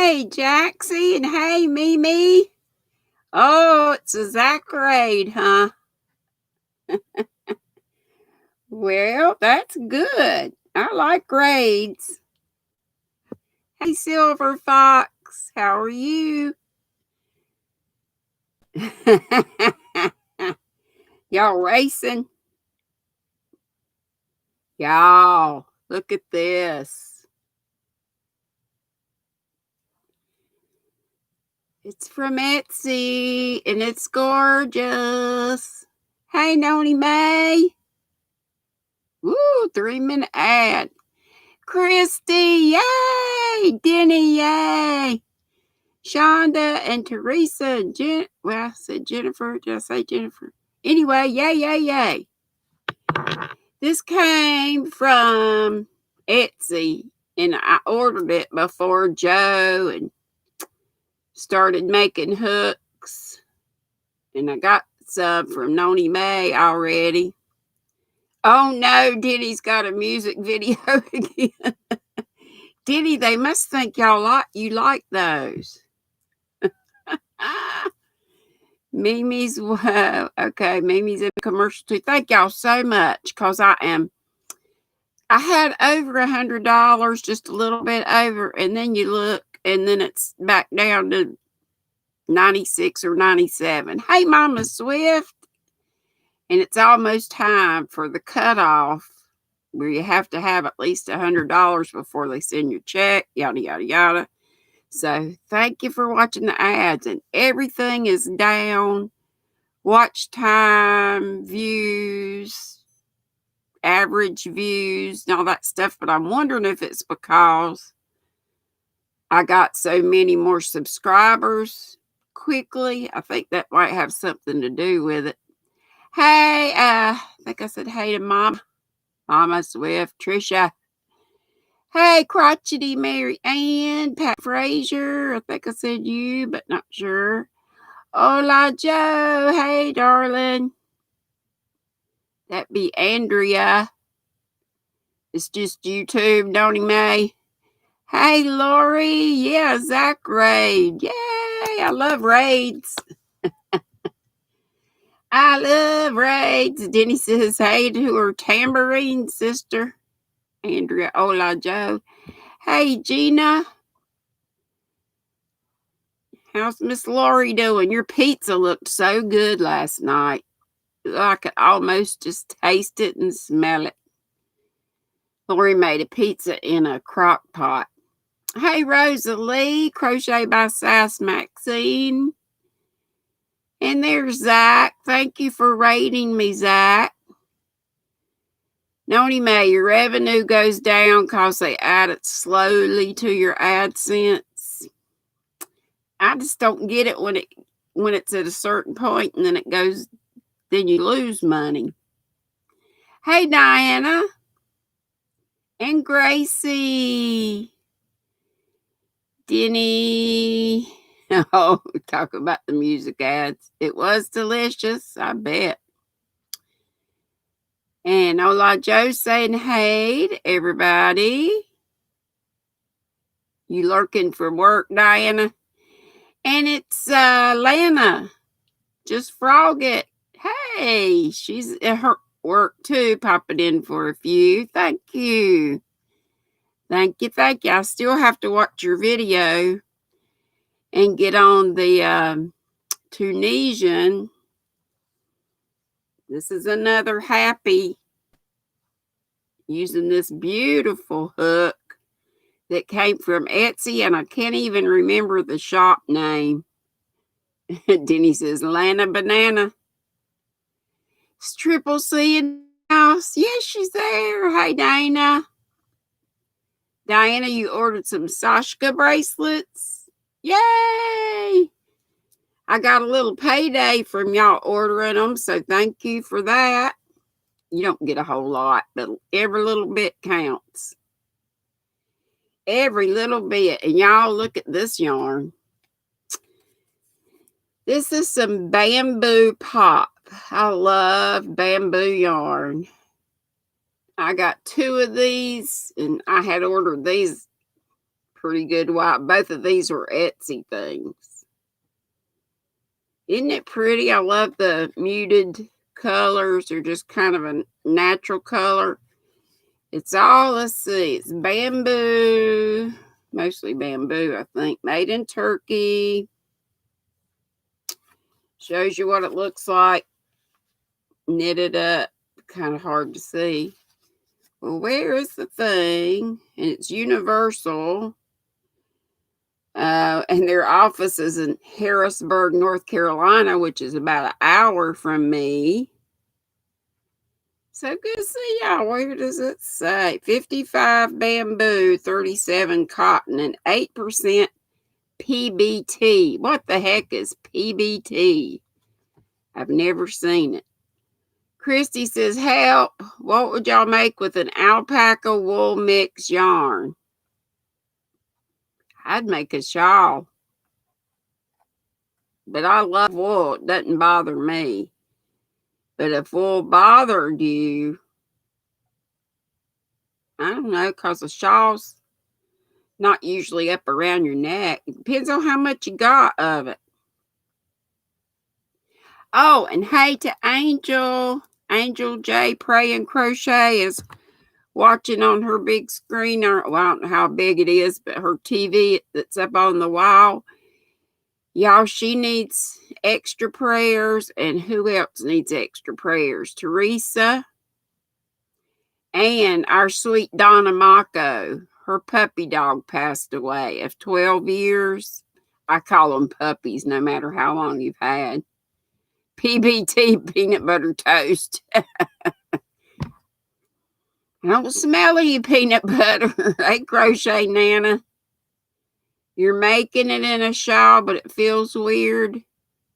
Hey, Jaxie, and hey, Mimi. Oh, it's a Zach raid, huh? Well, that's good. I like raids. Hey, Silver Fox, how are you? Y'all racing? Y'all, look at this. It's from Etsy, and it's gorgeous. Hey, Noni May. Woo, 3-minute ad. Christy, yay! Denny, yay! Shonda and Teresa, I said Jennifer. Did I say Jennifer? Anyway, yay, yay, yay. This came from Etsy, and I ordered it before Joe and started making hooks. And I got some from Noni May already. Oh no, Denny's got a music video again. Denny, they must think you like those. Mimi's okay. Mimi's in a commercial too. Thank y'all so much, because I had over $100, just a little bit over, and then you look, and then it's back down to 96 or 97. Hey, Mama Swift, and it's almost time for the cutoff, where you have to have at least $100 before they send your check. Yada yada yada. So thank you for watching the ads, and everything is down. Watch time, views, average views, and all that stuff. But I'm wondering if it's because I got so many more subscribers quickly. I think that might have something to do with it. Hey, I think I said hey to Mama Swift, Trisha. Hey, Crotchety Mary Ann, Pat Frazier. I think I said you, but not sure. Hola, Joe. Hey, darling. That be Andrea. It's just YouTube, Noni May. Hey, Lori. Yeah, Zach raid. Yay. I love raids. I love raids. Denny says hey to her tambourine sister. Andrea. Hola, Joe. Hey, Gina. How's Miss Lori doing? Your pizza looked so good last night. I could almost just taste it and smell it. Lori made a pizza in a crock pot. Hey, Rosalie. Crochet by Sass Maxine. And there's Zach. Thank you for rating me, Zach. Noni May, your revenue goes down because they add it slowly to your AdSense. I just don't get it when it's at a certain point and then you lose money. Hey, Diana. And Gracie. Denny. Oh, talk about the music ads. It was delicious, I bet. And Hola Joe saying hey to everybody. You lurking for work, Diana? And it's Lana. Just frog it. Hey, she's at her work too, popping in for a few. Thank you. Thank you. Thank you. I still have to watch your video and get on the Tunisian. This is another happy using this beautiful hook that came from Etsy, and I can't even remember the shop name. Denny says, Lana Banana. It's Triple C in the house. Yes, she's there. Hey, Dana. Diana, you ordered some Sashka bracelets. Yay! I got a little payday from y'all ordering them, so thank you for that. You don't get a whole lot, but every little bit counts. Every little bit. And y'all look at this yarn. This is some bamboo pop. I love bamboo yarn. I got 2 of these, and I had ordered these Pretty good white. Both of these were Etsy things. Isn't it pretty? I love the muted colors. They're just kind of a natural color. It's all, let's see, it's bamboo. Mostly bamboo, I think. Made in Turkey. Shows you what it looks like. Knitted up. Kind of hard to see. Well, where is the thing? And it's universal. And their office is in Harrisburg, North Carolina, which is about an hour from me. So good to see y'all. Where does it say? 55 bamboo, 37 cotton, and 8% PBT. What the heck is PBT? I've never seen it. Christy says, help. What would y'all make with an alpaca wool mix yarn? I'd make a shawl. But I love wool. It doesn't bother me. But if wool bothered you, I don't know, because a shawl's not usually up around your neck. It depends on how much you got of it. Oh, and hey to Angel. Angel J Pray and Crochet is watching on her big screen. Well, I don't know how big it is, but her TV that's up on the wall. Y'all, she needs extra prayers. And who else needs extra prayers? Teresa and our sweet Donna Mako. Her puppy dog passed away of 12 years. I call them puppies no matter how long you've had. PBT, peanut butter toast. I don't smell any peanut butter. Hey, Crochet Nana. You're making it in a shawl, but it feels weird.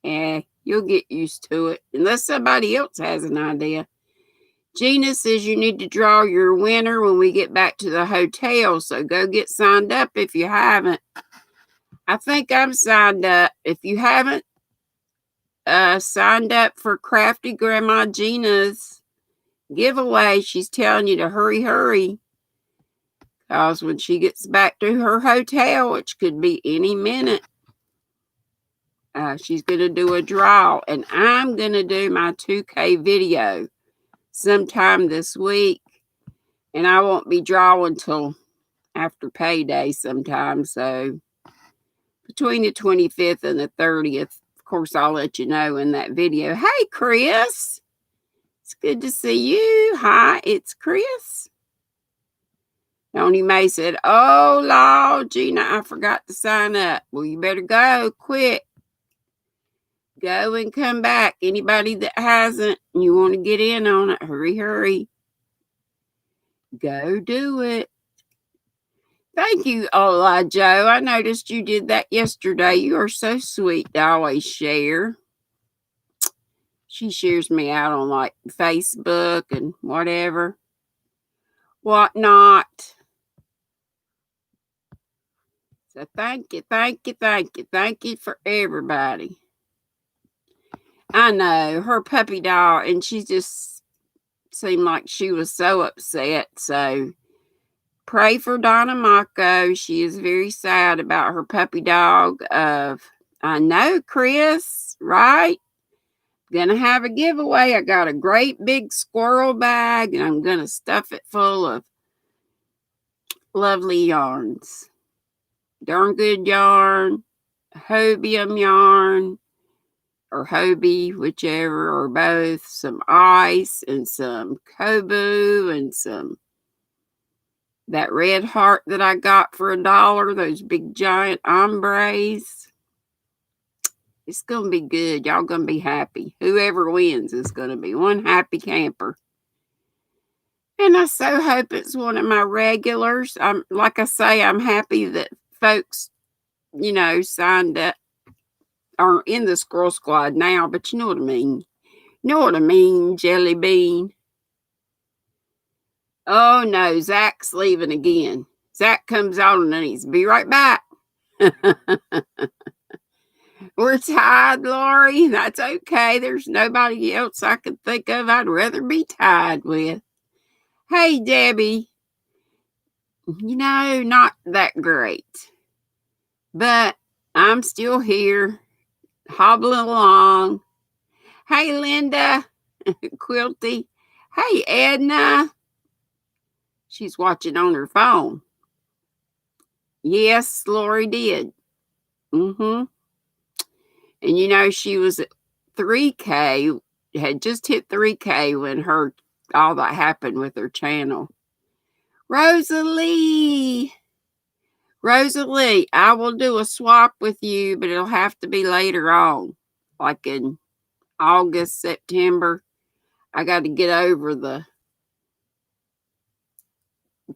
You'll get used to it. Unless somebody else has an idea. Gina says you need to draw your winner when we get back to the hotel. So go get signed up if you haven't. I think I'm signed up. If you haven't signed up for Crafty Grandma Gina's giveaway, she's telling you to hurry. Because when she gets back to her hotel, which could be any minute, she's going to do a draw. And I'm going to do my 2K video sometime this week. And I won't be drawing till after payday sometime. So between the 25th and the 30th, of course, I'll let you know in that video. Hey, Chris. It's good to see you. Hi, it's Chris. Tony May said, oh, Lord, Gina, I forgot to sign up. Well, you better go quick. Go and come back. Anybody that hasn't, and you want to get in on it, hurry. Go do it. Thank you, Ola Joe. I noticed you did that yesterday. You are so sweet to always share. She shares me out on like Facebook and whatever. Whatnot. So thank you for everybody. I know, her puppy dog, and she just seemed like she was so upset. So pray for Donna Mako. She is very sad about her puppy dog. I know, Chris, right? Gonna have a giveaway. I got a great big squirrel bag, and I'm gonna stuff it full of lovely yarns. Darn good yarn, Hobium yarn, or Hobie, whichever, or both. Some ice and some Kobu and some that red heart that I got for $1. Those big giant ombres. It's going to be good. Y'all going to be happy. Whoever wins is going to be one happy camper. And I so hope it's one of my regulars. Like I say, I'm happy that folks, signed up, are in the Squirrel Squad now, but you know what I mean. You know what I mean, Jelly Bean? Oh, no, Zach's leaving again. Zach comes on and he's be right back. We're tied, Lori. That's okay. There's nobody else I could think of I'd rather be tied with. Hey, Debbie. not that great. But I'm still here, hobbling along. Hey, Linda, Quilty. Hey, Edna. She's watching on her phone. Yes, Lori did. Mm-hmm. And she was at 3K, had just hit 3K when all that happened with her channel. Rosalie, I will do a swap with you, but it'll have to be later on, like in August, September. I got to get over the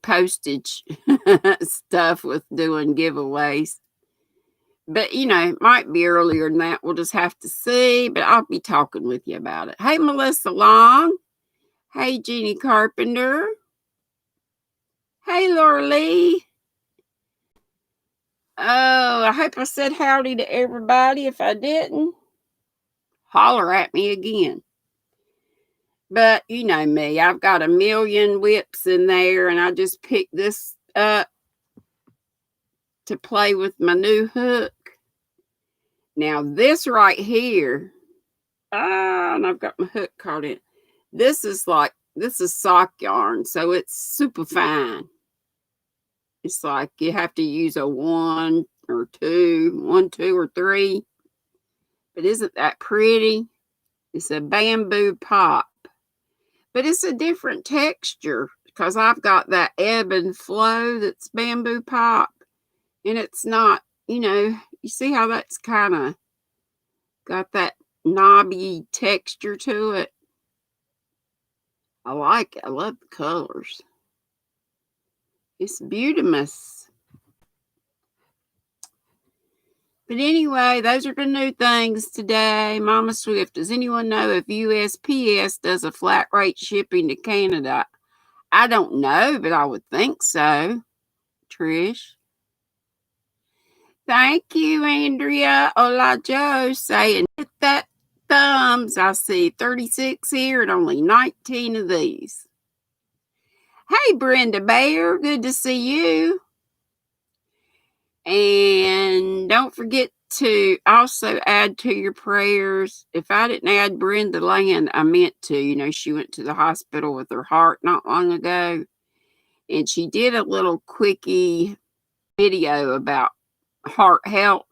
postage stuff with doing giveaways. But, it might be earlier than that. We'll just have to see. But I'll be talking with you about it. Hey, Melissa Long. Hey, Jeannie Carpenter. Hey, Laura Lee. Oh, I hope I said howdy to everybody. If I didn't, holler at me again. But you know me. I've got a million whips in there. And I just picked this up to play with my new hook. Now, this right here, and I've got my hook caught in. This is sock yarn, so it's super fine. It's like you have to use a 1 or 2, 1, 2, or 3. But isn't that pretty? It's a bamboo pop. But it's a different texture because I've got that ebb and flow that's bamboo pop. And it's not, you see how that's kind of got that knobby texture to it. I like it. I love the colors. It's beautimous. But anyway, those are the new things today. Mama Swift, does anyone know if USPS does a flat rate shipping to Canada? I don't know, but I would think so. Trish. Thank you, Andrea. Hola, Joe, saying hit that thumbs. I see 36 here and only 19 of these. Hey, Brenda Bear, good to see you. And don't forget to also add to your prayers. If I didn't add Brenda Land, I meant to. She went to the hospital with her heart not long ago. And she did a little quickie video about heart health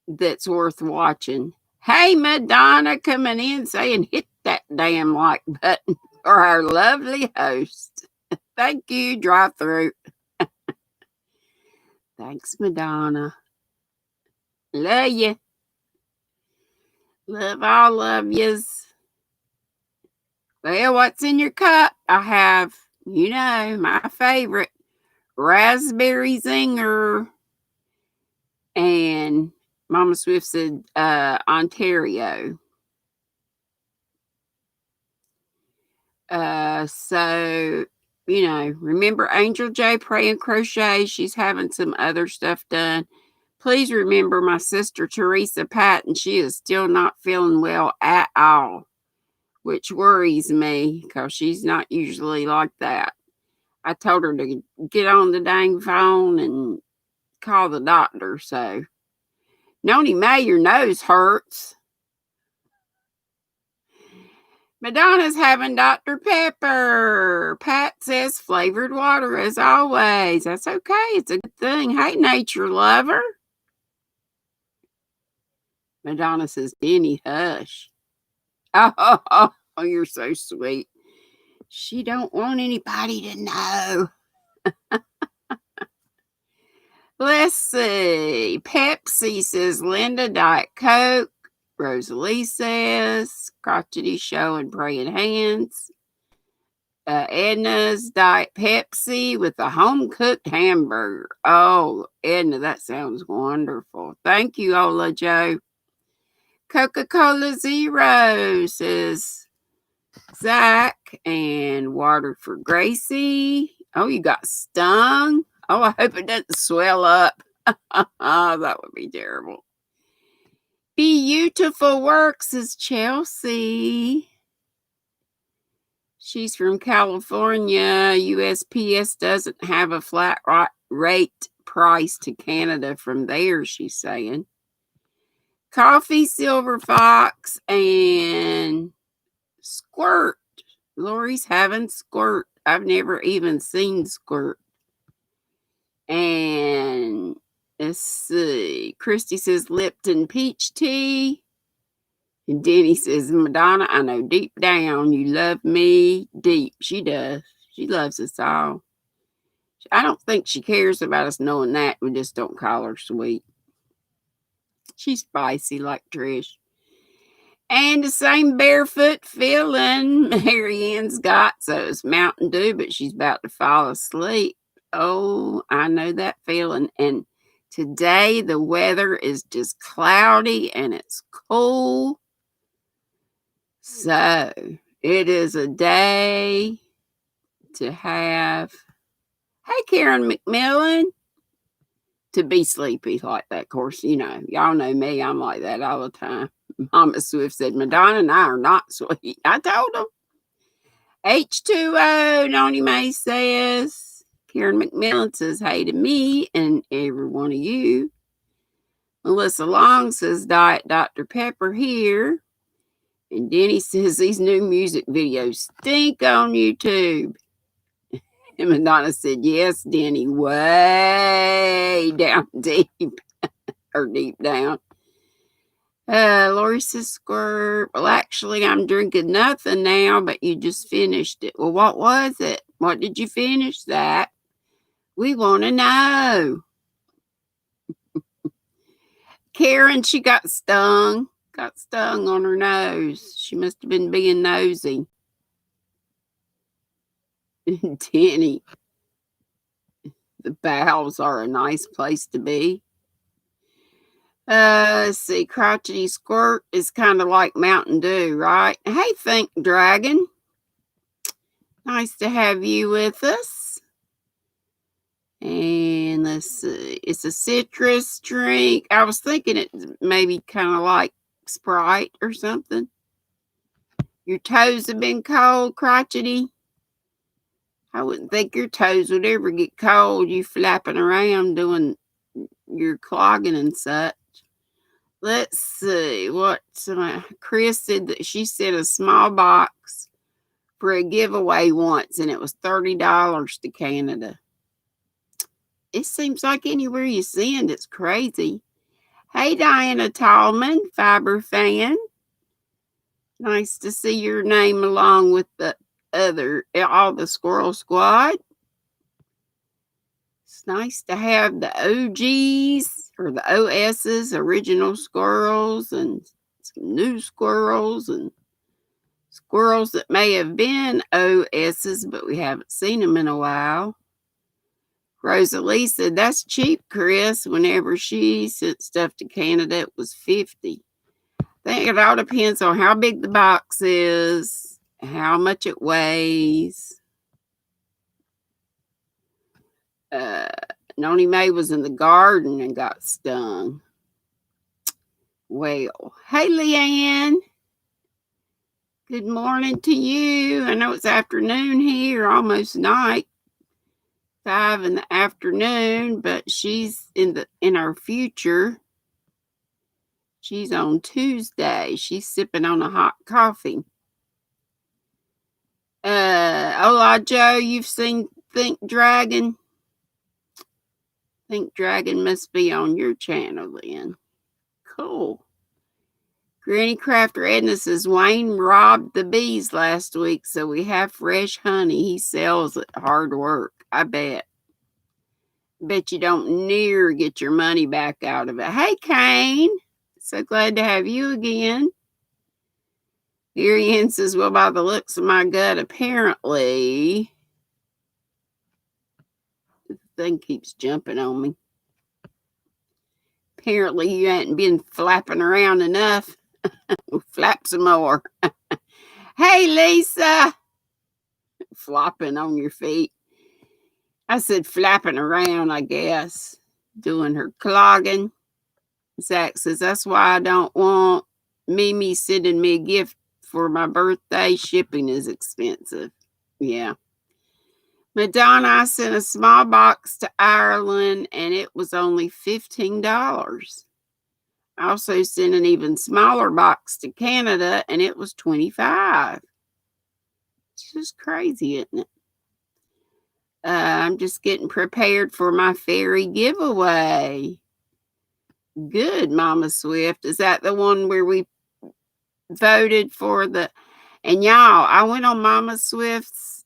that's worth watching. Hey, Madonna coming in saying hit that damn like button for our lovely host. Thank you, drive through. Thanks, Madonna. Love you. Love all of yous. Well, what's in your cup? I have, my favorite, raspberry zinger. And Mama Swift said Ontario. So, remember Angel J Pray and Crochet. She's having some other stuff done. Please remember my sister Teresa Patton. She is still not feeling well at all, which worries me because she's not usually like that. I told her to get on the dang phone and call the doctor. So, Noni May, your nose hurts. Madonna's having Dr. Pepper. Pat says flavored water as always. That's okay. It's a good thing. Hey, nature lover. Madonna says, Denny, hush. Oh, you're so sweet. She don't want anybody to know. Let's see. Pepsi says Linda, Diet Coke. Rosalie says crotchety show and praying hands. Edna's Diet Pepsi with a home-cooked hamburger. Oh, Edna, that sounds wonderful. Thank you, Ola Joe. Coca-Cola Zero says Zach, and water for Gracie. Oh, you got stung. Oh, I hope it doesn't swell up. Oh, that would be terrible. Beautiful work, says Chelsea. She's from California. USPS doesn't have a flat rate price to Canada from there, she's saying. Coffee, Silver Fox, and Squirt. Lori's having Squirt. I've never even seen Squirt. And let's see. Christy says Lipton peach tea. And Denny says, Madonna, I know deep down you love me deep. She does. She loves us all. I don't think she cares about us knowing that. We just don't call her sweet. She's spicy like Trish. And the same barefoot feeling Marianne's got. So it's Mountain Dew, but she's about to fall asleep. Oh, I know that feeling. And today the weather is just cloudy and it's cool. So it is a day to have, hey, Karen McMillan, to be sleepy like that. Of course, you know, y'all know me. I'm like that all the time. Mama Swift said, Madonna and I are not sweet. I told them. H2O, Noni May says. Karen McMillan says, hey to me and every one of you. Melissa Long says, Diet Dr. Pepper here. And Denny says, these new music videos stink on YouTube. And Madonna said, yes, Denny, way down deep. Or deep down. Lori says, Squirt. Well, actually, I'm drinking nothing now, but you just finished it. Well, what was it? What did you finish that? We want to know. Karen, she got stung. Got stung on her nose. She must have been being nosy. Denny, the bowels are a nice place to be. Let's see, Crotchety Squirt is kind of like Mountain Dew, right? Hey, Think Dragon. Nice to have you with us. And let's see, it's a citrus drink. I was thinking it maybe kind of like Sprite or something. Your toes have been cold, Crotchety. I wouldn't think your toes would ever get cold. You flapping around doing your clogging and such. Let's see what Chris said that she said a small box for a giveaway once, and it was $30 to Canada. It seems like anywhere you send, it's crazy. Hey, Diana Tallman, Fiber fan. Nice to see your name along with the all the Squirrel Squad. It's nice to have the OGs or the OSs, original squirrels, and some new squirrels, and squirrels that may have been OSs, but we haven't seen them in a while. Rosalie said, that's cheap, Chris. Whenever she sent stuff to Canada, it was $50. I think it all depends on how big the box is, how much it weighs. Noni May was in the garden and got stung. Well, hey, Leanne. Good morning to you. I know it's afternoon here, almost night. 5 in the afternoon, but she's in our future. She's on Tuesday. She's sipping on a hot coffee. Hola, Joe. You've seen Think Dragon? Think Dragon must be on your channel then. Cool. Granny Crafter Edna says, Wayne robbed the bees last week, so we have fresh honey. He sells it. Hard work. I bet. Bet you don't near get your money back out of it. Hey, Kane. So glad to have you again. Marianne says, well, by the looks of my gut, apparently, the thing keeps jumping on me. Apparently, you ain't been flapping around enough. We'll flap some more. Hey, Lisa. Flopping on your feet. I said flapping around, I guess. Doing her clogging. Zach says, that's why I don't want Mimi sending me a gift for my birthday. Shipping is expensive. Yeah. Madonna, I sent a small box to Ireland and it was only $15. I also sent an even smaller box to Canada and it was $25. It's just crazy, isn't it? I'm just getting prepared for my fairy giveaway. Good, Mama Swift. Is that the one where we voted for the... And y'all, I went on Mama Swift's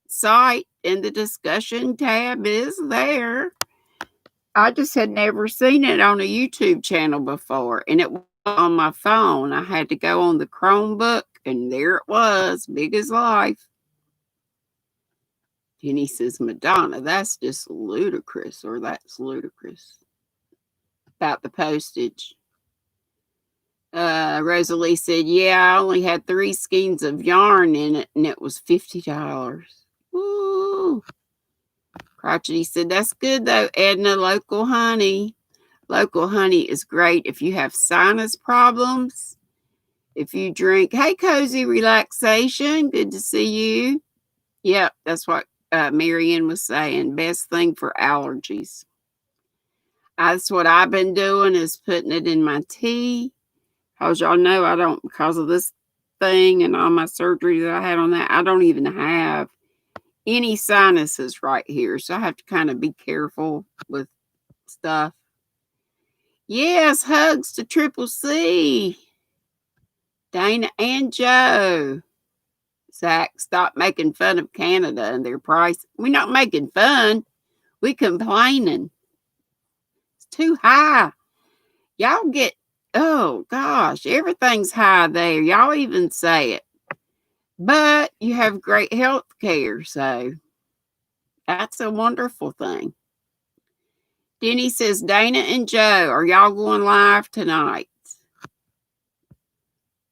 site and the discussion tab is there. I just had never seen it on a YouTube channel before, and it was on my phone. I had to go on the Chromebook, and there it was, big as life. Jenny says, Madonna, that's just ludicrous, or that's ludicrous. About the postage. Rosalie said, yeah, I only had 3 skeins of yarn in it, and it was $50. Woo! Crotchety said, that's good, though, Edna. Local honey. Local honey is great if you have sinus problems. If you drink, hey, Cozy Relaxation, good to see you. Yep, that's what Marianne was saying. Best thing for allergies. That's what I've been doing, is putting it in my tea. Because y'all know I don't, because of this thing and all my surgery that I had on that, I don't even have any sinuses right here. So I have to kind of be careful with stuff. Yes, hugs to Triple C. Dana and Joe. Zach, stop making fun of Canada and their price. We're not making fun. We complaining. It's too high. Y'all get, oh gosh, everything's high there. Y'all even say it. But you have great health care, so that's a wonderful thing. Denny says, Dana and Joe, are y'all going live tonight?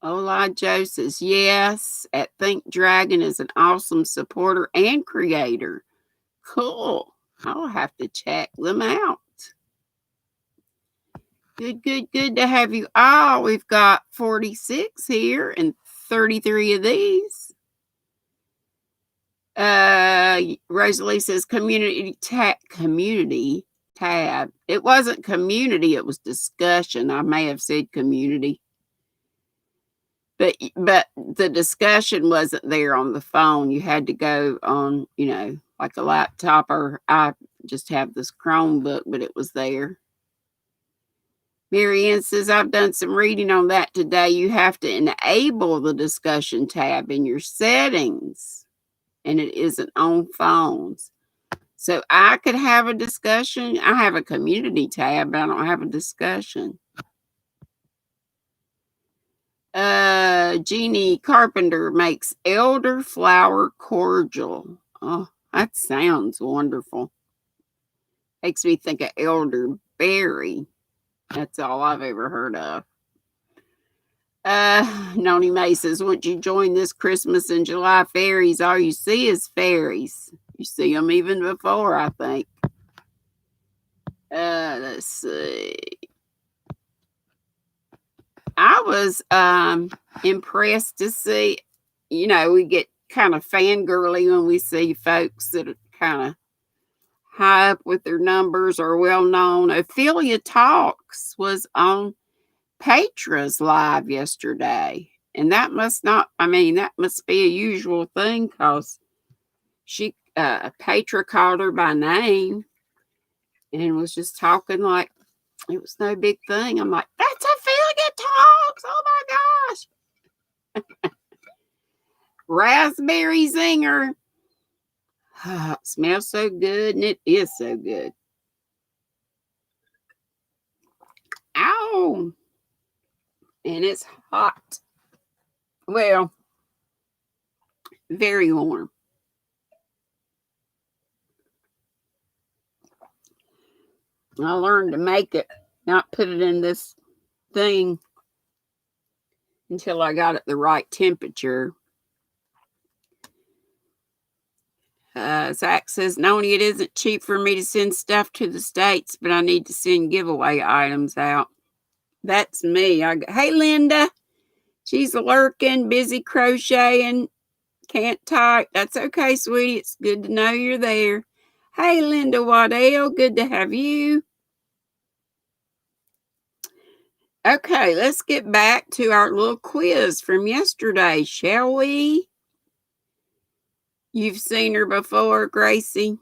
Ola Joe says, yes, at Think Dragon is an awesome supporter and creator. Cool. I'll have to check them out. Good, good, good to have you all. We've got 46 here and 33 of these. Rosalie says community tab. It wasn't community, it was discussion. I may have said community. But the discussion wasn't there on the phone. You had to go on, like a laptop, or I just have this Chromebook, but it was there. Marianne says, I've done some reading on that today. You have to enable the discussion tab in your settings, and it isn't on phones. So I could have a discussion. I have a community tab, but I don't have a discussion. Jeannie Carpenter makes elderflower cordial. Oh, that sounds wonderful. Makes me think of elderberry. That's all I've ever heard of. Noni May says, once you join this Christmas and July fairies, all you see is fairies. You see them even before, I think. Let's see. I was impressed to see, we get kind of fangirly when we see folks that are kind of high up with their numbers or well known. Ophelia Talks was on Petra's live yesterday. And that must be a usual thing, because Petra called her by name and was just talking like it was no big thing. I'm like, that's Ophelia Talks. Oh my gosh. Raspberry Zinger. Oh, it smells so good, and it is so good. Ow. And it's hot. Well, very warm. I learned to make it, not put it in this thing until I got it the right temperature. Zach says, Noni, it isn't cheap for me to send stuff to the States, but I need to send giveaway items out. That's me. Hey, Linda. She's lurking, busy crocheting, can't type. That's okay, sweetie. It's good to know you're there. Hey, Linda Waddell, good to have you. Okay, let's get back to our little quiz from yesterday, shall we? You've seen her before, Gracie?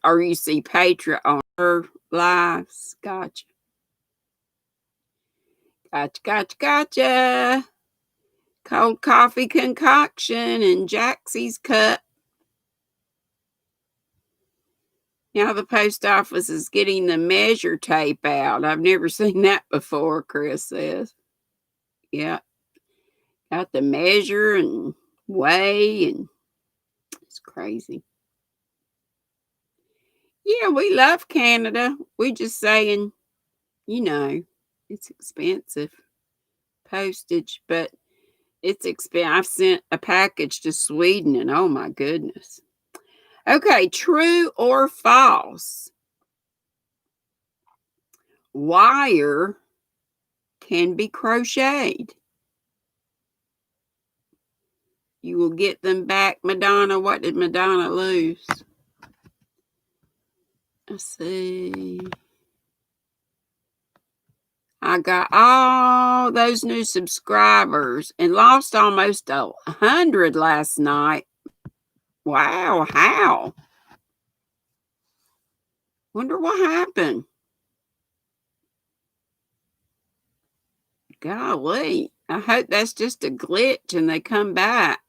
Or you see Petra on her lives. Gotcha. Gotcha. Cold coffee concoction in Jaxie's cup. Now the post office is getting the measure tape out. I've never seen that before, Chris says. Yeah. Got the measure and weigh, and it's crazy. Yeah, we love Canada. We just saying, it's expensive. Postage, but it's expensive. I've sent a package to Sweden, and oh my goodness. Okay, true or false? Wire can be crocheted. You will get them back, Madonna. What did Madonna lose? Let's see. I got all those new subscribers and lost almost 100 last night. Wow, how? Wonder what happened. Golly, I hope that's just a glitch and they come back.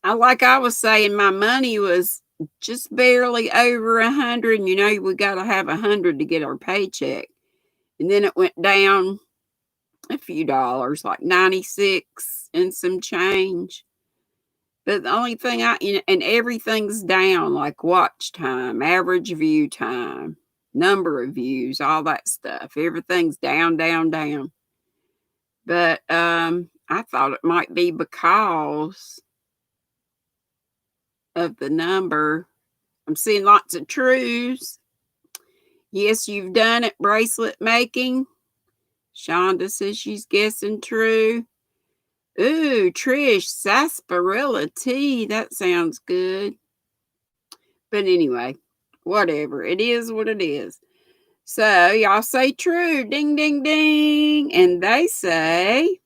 Like I was saying, my money was just barely over 100. And we got to have 100 to get our paycheck. And then it went down a few dollars, like 96 and some change. But the only thing and everything's down, like watch time, average view time, number of views, all that stuff. Everything's down. But I thought it might be because of the number. I'm seeing lots of trues. Yes, you've done it, bracelet making. Shonda says she's guessing true. Ooh, Trish, sarsaparilla tea. That sounds good. But anyway, whatever. It is what it is. So y'all say true. Ding, ding, ding. And they say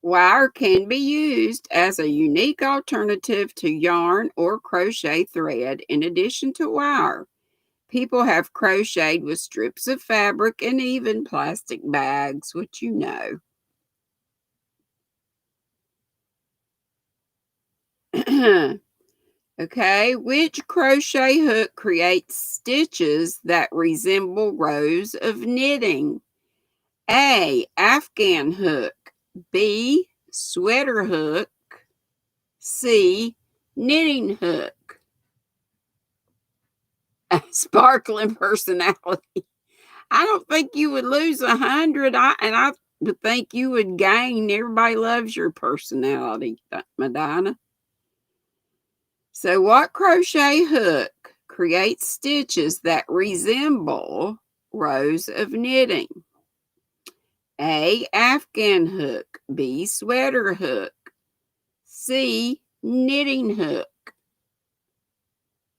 wire can be used as a unique alternative to yarn or crochet thread in addition to wire. People have crocheted with strips of fabric and even plastic bags, which you know. Okay, which crochet hook creates stitches that resemble rows of knitting? A, Afghan hook. B, sweater hook. C, knitting hook. Sparkling personality. I don't think you would lose 100, and I would think you would gain. Everybody loves your personality, Madonna. So what crochet hook creates stitches that resemble rows of knitting? A, Afghan hook. B, sweater hook. C, knitting hook.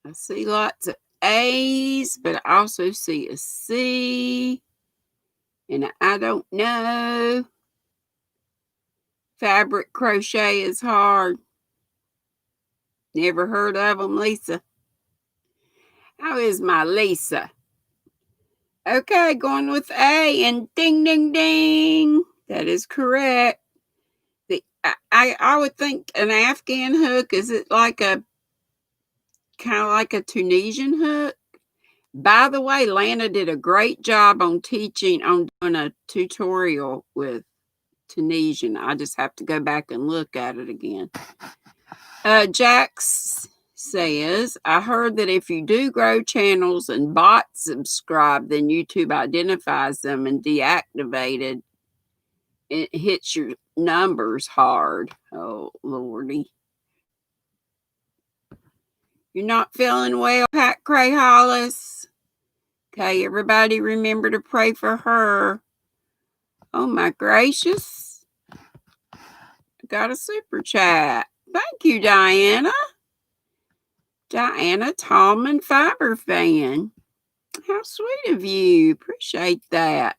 I see lots of A's, but I also see a C. And I don't know. Fabric crochet is hard. Never heard of them, Lisa. How is my Lisa? Okay, going with A, and ding, ding, ding. That is correct. I would think an Afghan hook, is it like kind of like a Tunisian hook? By the way, Lana did a great job on doing a tutorial with Tunisian. I just have to go back and look at it again. Jax says, I heard that if you do grow channels and bots subscribe, then YouTube identifies them and deactivated. It hits your numbers hard. Oh, Lordy. You're not feeling well, Pat Cray Hollis? Okay, everybody remember to pray for her. Oh my gracious. Got a super chat. Thank you, Diana. Diana Tallman Fiber Fan. How sweet of you. Appreciate that.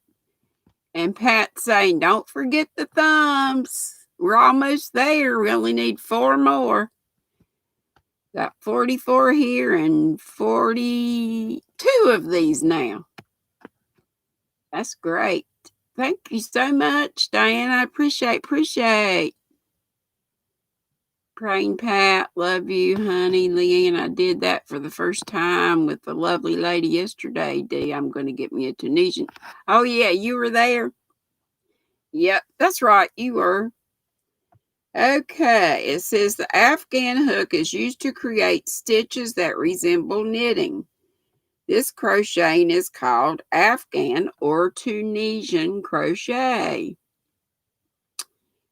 And Pat saying, don't forget the thumbs. We're almost there. We only need 4 more. Got 44 here and 42 of these now. That's great. Thank you so much, Diana. I appreciate. Praying Pat, love you, honey. Leanne, I did that for the first time with the lovely lady yesterday, Dee. I'm going to get me a Tunisian. Oh, yeah, you were there? Yep, that's right, you were. Okay, it says the Afghan hook is used to create stitches that resemble knitting. This crocheting is called Afghan or Tunisian crochet.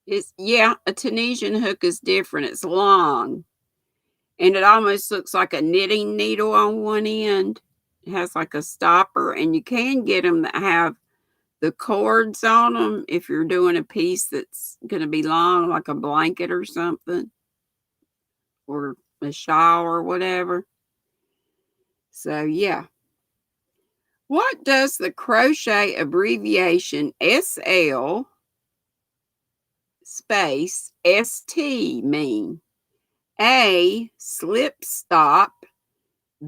A Tunisian hook is different. It's long. And it almost looks like a knitting needle on one end. It has like a stopper, and you can get them that have the cords on them if you're doing a piece that's going to be long, like a blanket or something, or a shawl or whatever. So, yeah. What does the crochet abbreviation SL space ST mean? A, slip stop.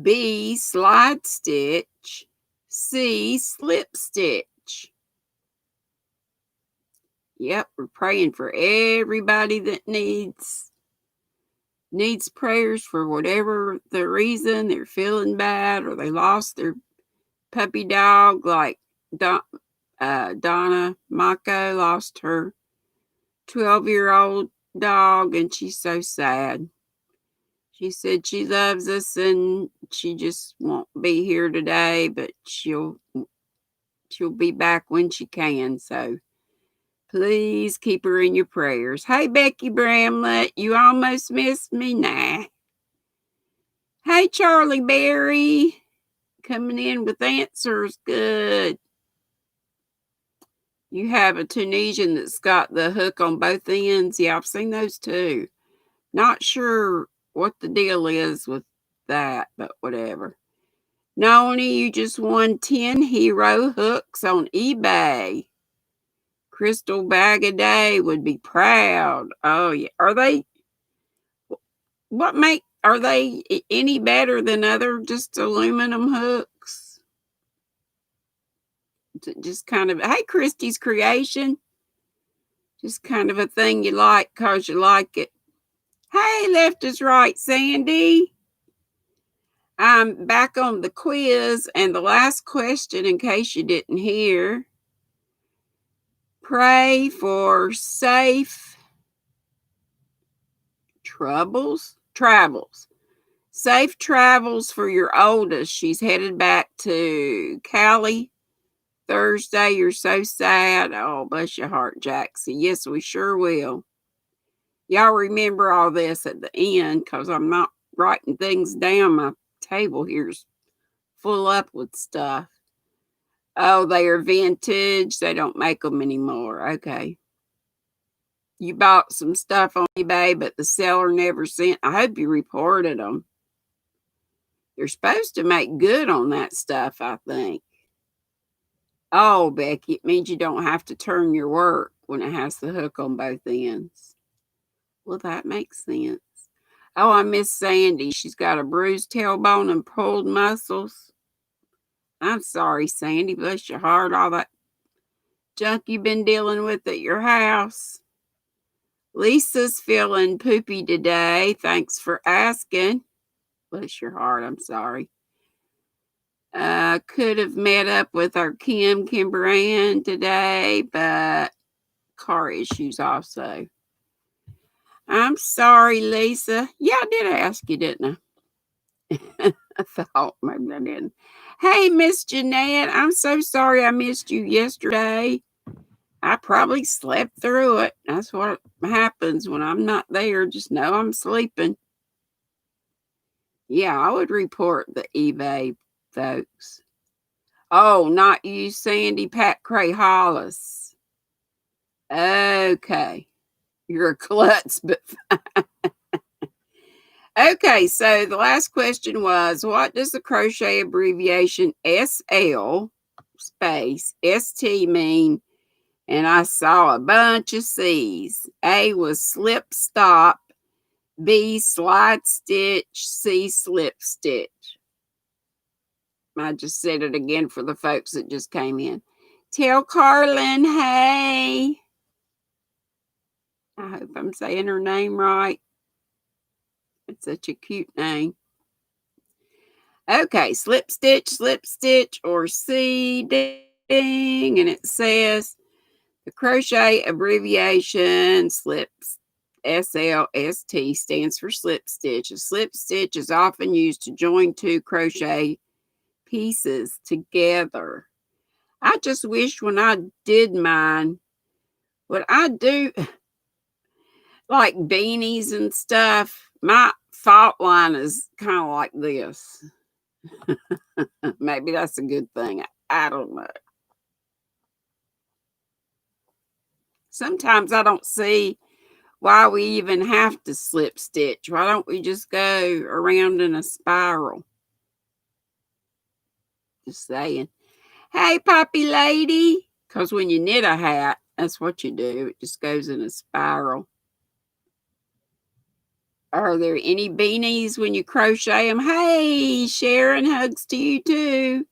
B, slide stitch. C, slip stitch. Yep, we're praying for everybody that needs prayers for whatever the reason. They're feeling bad or they lost their puppy dog, like Donna Mako lost her 12-year-old dog, and she's so sad. She said she loves us and she just won't be here today, but she'll be back when she can. So please keep her in your prayers. Hey, Becky Bramlett, you almost missed me. Nah. Hey, Charlie Berry, coming in with answers. Good. You have a Tunisian that's got the hook on both ends. Yeah, I've seen those too. Not sure what the deal is with that, but whatever. Noni, you just won 10 hero hooks on eBay. Crystal Bag a Day would be proud. Oh, yeah. Are they any better than other just aluminum hooks? Just kind of, hey, Christy's Creation. Just kind of a thing you like because you like it. Hey, left is right, Sandy. I'm back on the quiz, and the last question, in case you didn't hear, pray for safe travels. Safe travels for your oldest. She's headed back to Cali Thursday. You're so sad. Oh, bless your heart, Jaxie. Yes, we sure will. Y'all remember all this at the end because I'm not writing things down. My table here's full up with stuff. Oh, they are vintage. They don't make them anymore. Okay. You bought some stuff on eBay, but the seller never sent. I hope you reported them. You're supposed to make good on that stuff, I think. Oh, Becky, it means you don't have to turn your work when it has the hook on both ends. Well, that makes sense. Oh, I miss Sandy. She's got a bruised tailbone and pulled muscles. I'm sorry, Sandy. Bless your heart. All that junk you've been dealing with at your house. Lisa's feeling poopy today. Thanks for asking. Bless your heart. I'm sorry. Could have met up with our Kimber Ann today, but car issues also. I'm sorry, Lisa. Yeah, I did ask you, didn't I? I thought maybe I didn't. Hey, Miss Jeanette, I'm so sorry I missed you yesterday. I probably slept through it. That's what happens when I'm not there. Just know I'm sleeping. Yeah, I would report the eBay folks. Oh, not you, Sandy. Pat Cray Hollis. Okay. You're a klutz, but okay. So the last question was, what does the crochet abbreviation SL space ST mean? And I saw a bunch of C's. A was slip stop, B slide stitch, C slip stitch. I just said it again for the folks that just came in. Tell Carlin, hey. I hope I'm saying her name right. It's such a cute name. Okay, slip stitch, or C ding. And it says the crochet abbreviation slips SLST stands for slip stitch. A slip stitch is often used to join two crochet pieces together. I just wish when I did mine, what I do, like beanies and stuff, my fault line is kind of like this. Maybe that's a good thing. I don't know. Sometimes I don't see why we even have to slip stitch. Why don't we just go around in a spiral? Just saying. Hey, Poppy Lady. Because when you knit a hat, that's what you do. It just goes in a spiral. Are there any beanies when you crochet them? Hey, Sharon, hugs to you too.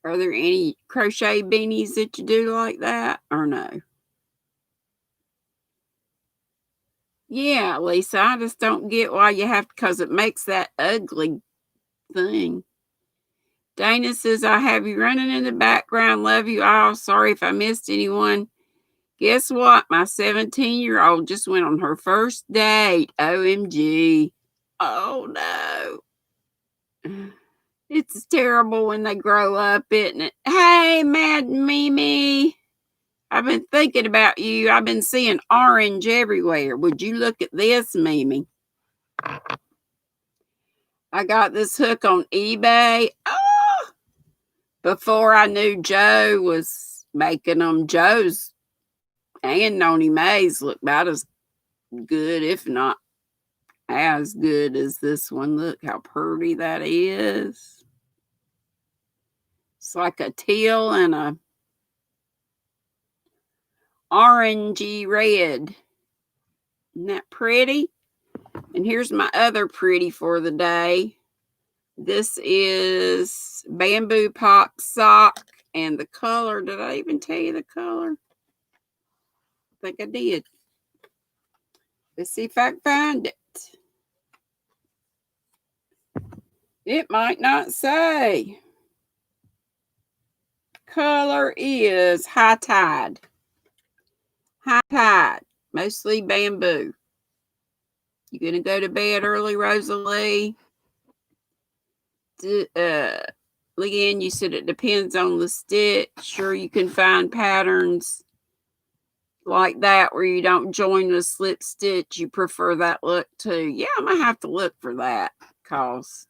Are there any crochet beanies that you do like that or no? Yeah, Lisa, I just don't get why you have to, because it makes that ugly thing. Dana says, I have you running in the background. Love you all. Sorry if I missed anyone. Guess what? My 17-year-old just went on her first date. OMG. Oh, no. It's terrible when they grow up, isn't it? Hey, Mad Mimi. I've been thinking about you. I've been seeing orange everywhere. Would you look at this, Mimi? I got this hook on eBay. Oh, before I knew Joe was making them. Joe's and Noni Mae's look about as good, if not as good as this one. Look how pretty that is. It's like a teal and a orangey red. Isn't that pretty? And here's my other pretty for the day. This is Bamboo Pop Sock. And the color, did I even tell you the color? I think I did. Let's see if I can find it. It might not say. Color is High Tide. High Tide. Mostly bamboo. You gonna go to bed early, Rosalie? Leanne, you said it depends on the stitch. Sure, you can find patterns like that where you don't join the slip stitch. You prefer that look too. Yeah, I'm gonna have to look for that because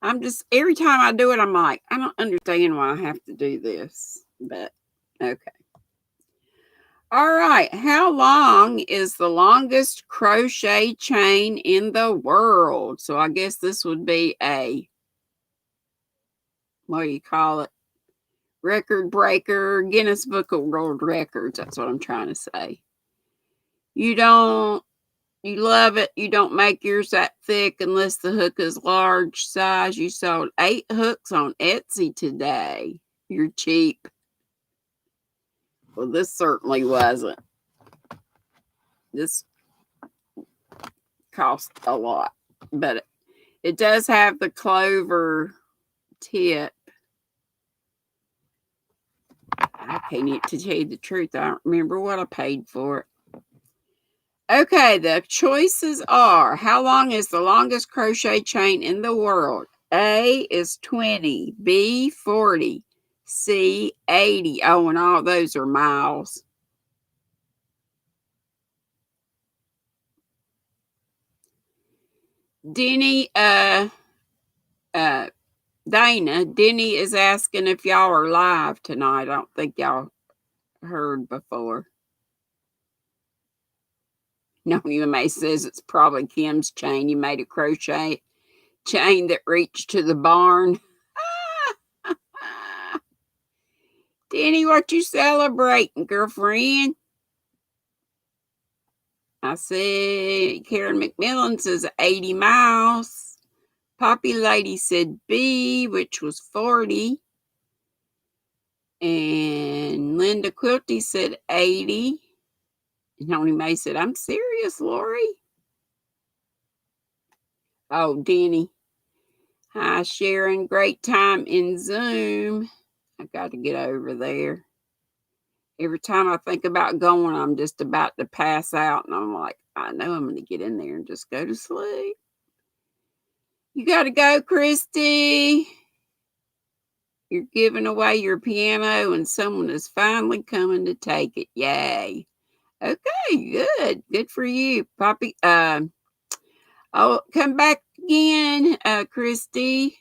I'm just, every time I do it, I'm like, I don't understand why I have to do this. But okay. All right. How long is the longest crochet chain in the world? So I guess this would be a, what do you call it? Record breaker, Guinness Book of World Records. That's what I'm trying to say. You love it. You don't make yours that thick unless the hook is large size. You sold 8 hooks on Etsy today. You're cheap. Well, this certainly wasn't. This cost a lot, but it does have the clover tip. I can't even, to tell you the truth, I don't remember what I paid for it. Okay, the choices are, how long is the longest crochet chain in the world? A is 20, B 40, C 80. Oh, and all those are miles. Denny Dana, Denny is asking if y'all are live tonight. I don't think y'all heard before. Noni May says it's probably Kim's chain. You made a crochet chain that reached to the barn. Denny, what you celebrating, girlfriend? I see Karen McMillan says 80 miles. Poppy Lady said B, which was 40. And Linda Quilty said 80. And Tony May said, I'm serious, Lori. Oh, Denny. Hi, Sharon. Great time in Zoom. I got to get over there. Every time I think about going, I'm just about to pass out. And I'm like, I know I'm going to get in there and just go to sleep. You got to go, Christy. You're giving away your piano and someone is finally coming to take it. Yay. Okay, good. Good for you, Poppy. Oh, come back again, Christy.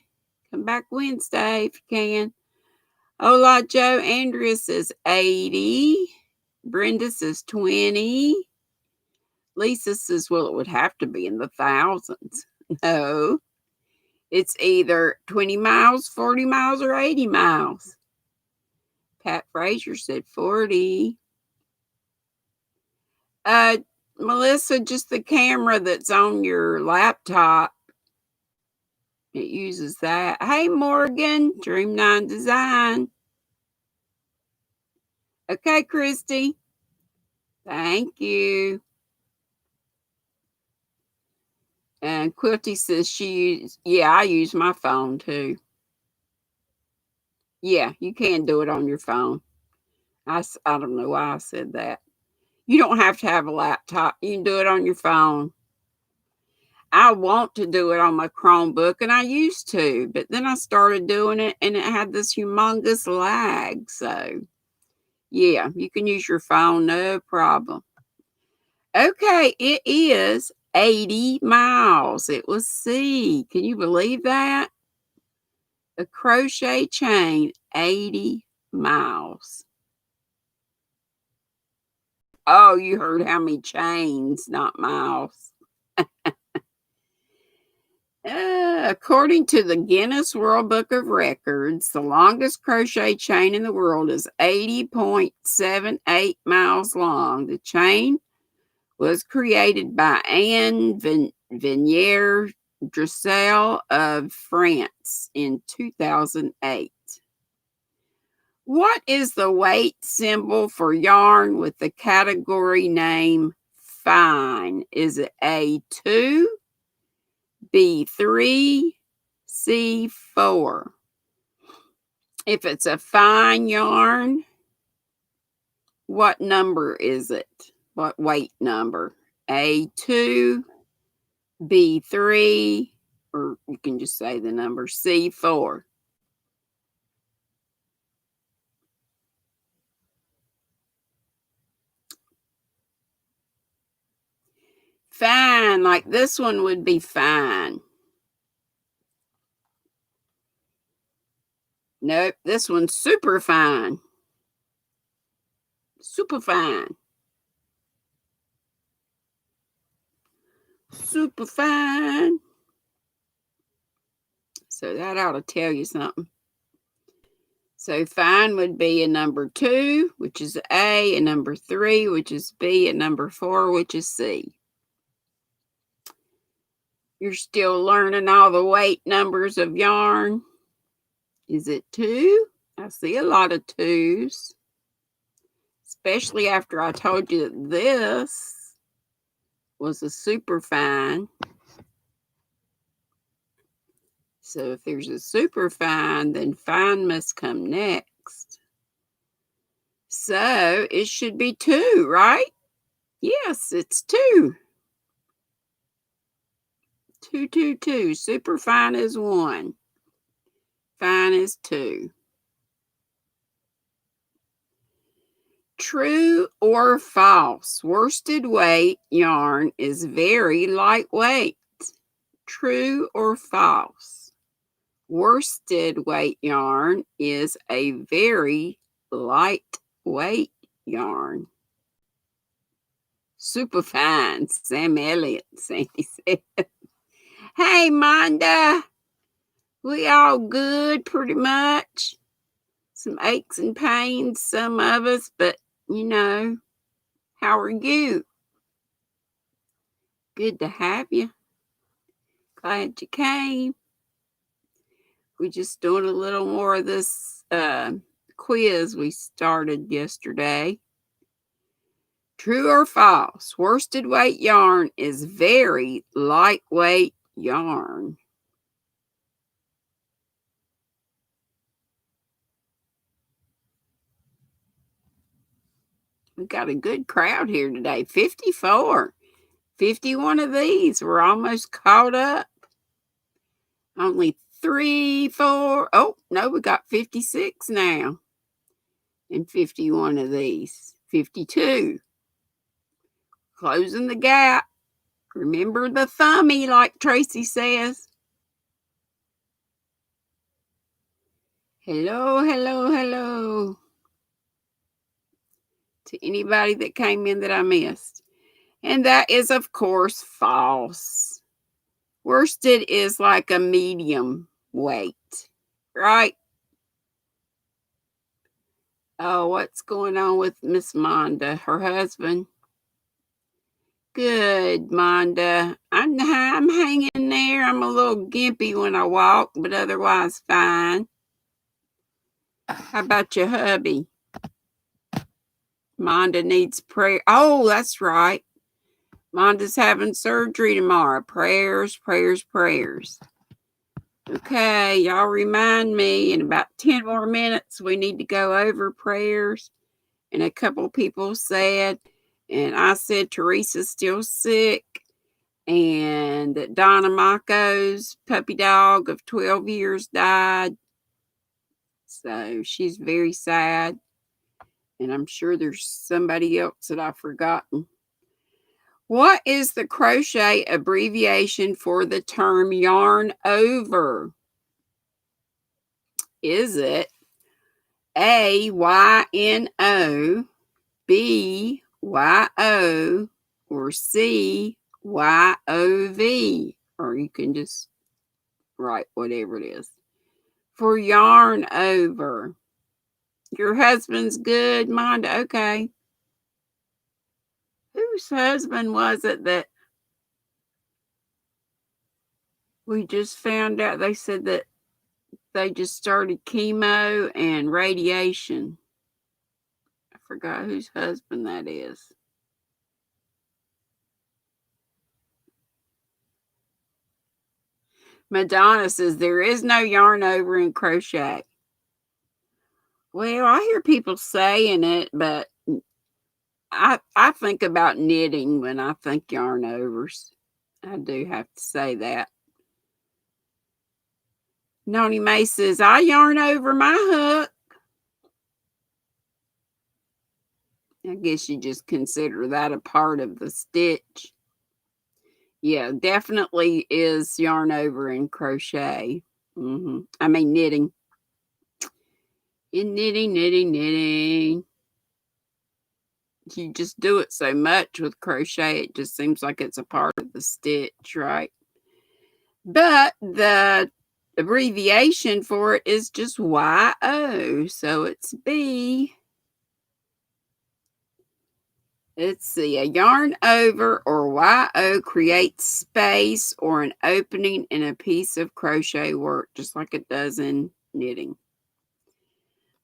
Come back Wednesday if you can. Hola, Joe. Andrea says 80. Brenda says 20. Lisa says, well, it would have to be in the thousands. No, it's either 20 miles, 40 miles, or 80 miles. Pat Frazier said 40. Melissa, just the camera that's on your laptop. It uses that. Hey, Morgan, Dream 9 Design. Okay, Christy. Thank you. And Quilty says I use my phone too. Yeah, you can do it on your phone. I don't know why I said that. You don't have to have a laptop. You can do it on your phone. I want to do it on my Chromebook, and I used to, but then I started doing it, and it had this humongous lag. So, yeah, you can use your phone, no problem. Okay, it is 80 miles. It was C. Can you believe that? A crochet chain, 80 miles. Oh, you heard how many chains, not miles. According to the Guinness World Book of Records, the longest crochet chain in the world is 80.78 miles long. The chain was created by Anne Venier Dressel of France in 2008. What is the weight symbol for yarn with the category name fine? Is it A2, B3, C4? If it's a fine yarn, what number is it? What weight number? A2, B3, or you can just say the number C4. Fine, like this one would be fine. Nope, this one's super fine. Super fine. Super fine. So that ought to tell you something. So fine would be a number 2, which is A, a number 3, which is B, a number 4, which is C. You're still learning all the weight numbers of yarn. Is it 2? I see a lot of 2s. Especially after I told you that this was a super fine. So if there's a super fine, then fine must come next. So it should be 2, right? Yes, it's 2. 2, 2, 2. Super fine is 1. Fine is 2. True or false? Worsted weight yarn is very lightweight. True or false? Worsted weight yarn is a very lightweight yarn. Super fine, Sam Elliott, Sandy said. Hey, Monda. We all good, pretty much. Some aches and pains, some of us, but how are you? Good to have you. Glad you came. We're just doing a little more of this quiz we started yesterday. True or false? Worsted weight yarn is very lightweight yarn. We got a good crowd here today. 54. 51 of these. We're almost caught up. Only 3, 4. Oh, no, we got 56 now. And 51 of these. 52. Closing the gap. Remember the thummy, like Tracy says. Hello, hello, hello. To anybody that came in that I missed. And that is, of course, false. Worsted is like a medium weight, right? Oh, what's going on with Miss Monda, her husband? Good, Monda. I'm hanging there. I'm a little gimpy when I walk, but otherwise fine. How about your hubby? Monda needs prayer. Oh, that's right. Monda's having surgery tomorrow. Prayers, prayers, prayers. Okay, y'all remind me in about 10 more minutes we need to go over prayers. And a couple people said, and I said Teresa's still sick, and that Donna Mako's puppy dog of 12 years died. So she's very sad. And I'm sure there's somebody else that I've forgotten. What is the crochet abbreviation for the term yarn over? Is it A, Y-N-O, B, Y-O, or C, Y-O-V? Or you can just write whatever it is. For yarn over. Your husband's good, Monda? Okay. Whose husband was it that we just found out? They said that they just started chemo and radiation. I forgot whose husband that is. Madonna says there is no yarn over in crochet. Well, I hear people saying it, but I think about knitting when I think yarn overs. I do have to say that. Noni Mae says, I yarn over my hook. I guess you just consider that a part of the stitch. Yeah, definitely is yarn over in crochet. I mean knitting. In knitting, knitting, knitting. You just do it so much with crochet, it just seems like it's a part of the stitch, right? But the abbreviation for it is just YO, so it's B. Let's see, a yarn over or YO creates space or an opening in a piece of crochet work, just like it does in knitting.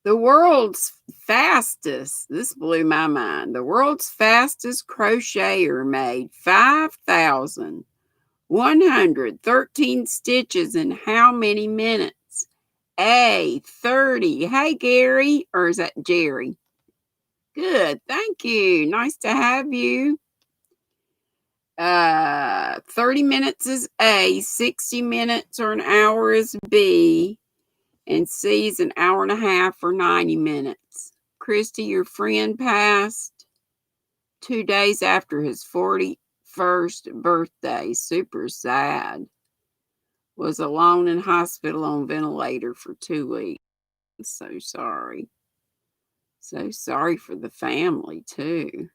The world's fastest, this blew my mind, the world's fastest crocheter made 5,113 stitches in how many minutes? A, 30. Hey, Gary, or is that Jerry? Good, thank you. Nice to have you. 30 minutes is A, 60 minutes or an hour is B, and C is an hour and a half or 90 minutes. Christy, your friend passed 2 days after his 41st birthday. Super sad. was alone in hospital on ventilator for 2 weeks. So sorry. So sorry for the family, too.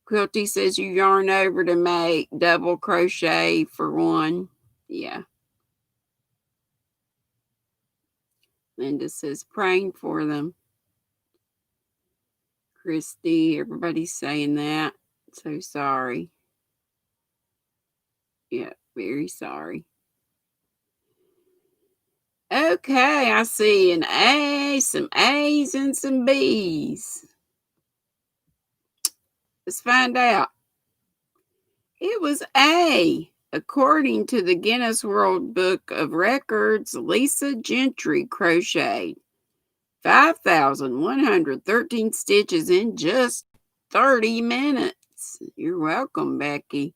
Quilty says you yarn over to make double crochet for one. Yeah. Linda says praying for them. Christy, everybody's saying that. So sorry. Yeah, very sorry. Okay, I see an A, some A's, and some B's. Let's find out. It was A. According to the Guinness World Book of Records, Lisa Gentry crocheted 5,113 stitches in just 30 minutes. You're welcome, Becky.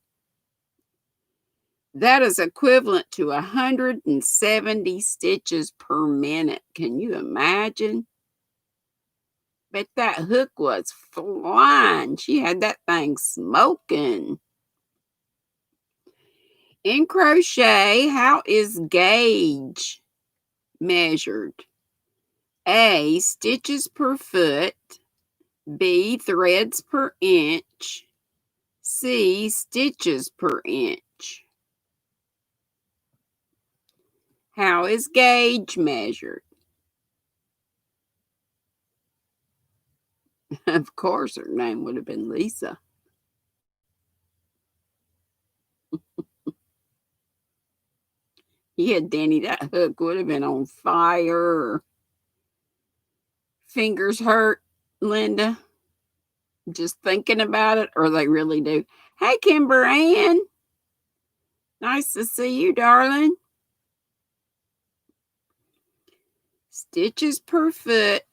That is equivalent to 170 stitches per minute. Can you imagine? Bet that hook was flying. She had that thing smoking. In crochet, how is gauge measured? A, stitches per foot. B, threads per inch. C, stitches per inch. How is gauge measured? Of course, her name would have been Lisa. Yeah, Danny, that hook would have been on fire. Fingers hurt, Linda, just thinking about it, or they really do. Hey, Kimber Ann. Nice to see you, darling. Stitches per foot,